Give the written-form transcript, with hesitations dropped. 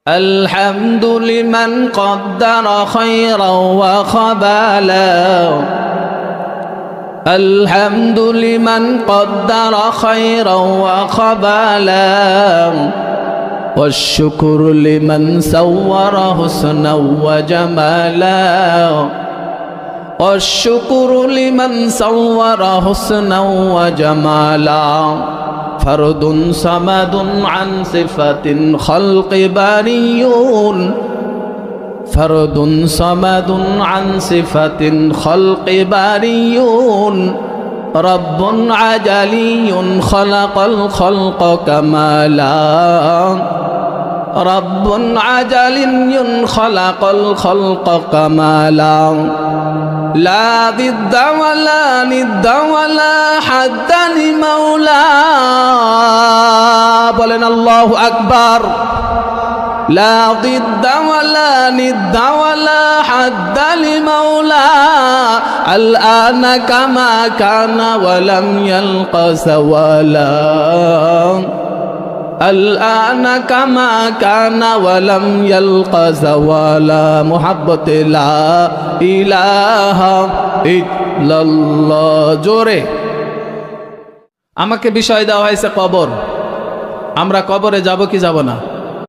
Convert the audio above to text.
الحمد لمن قدر خيرا وخبالا الحمد لمن قدر خيرا وخبالا والشكر لمن سور حسنا وجمالا والشكر لمن سور حسنا وجمالا فرد صمد عن صفة خلق باريون فرد صمد عن صفة خلق باريون رب عجلي خلق الخلق كمالا رب عجلي خلق الخلق كمالا لا ضد ولا ند ولا حد لمولى بولن الله أكبر لا ضد ولا ند ولا حد لمولى الآن كما كان ولم يلق زوالا الآن كما كان ولم يلق زوالا محبة لا إله إلا الله জোরে আমাকে বিষয় দেওয়া হয়েছে কবর আমরা কবরে যাব কি যাব না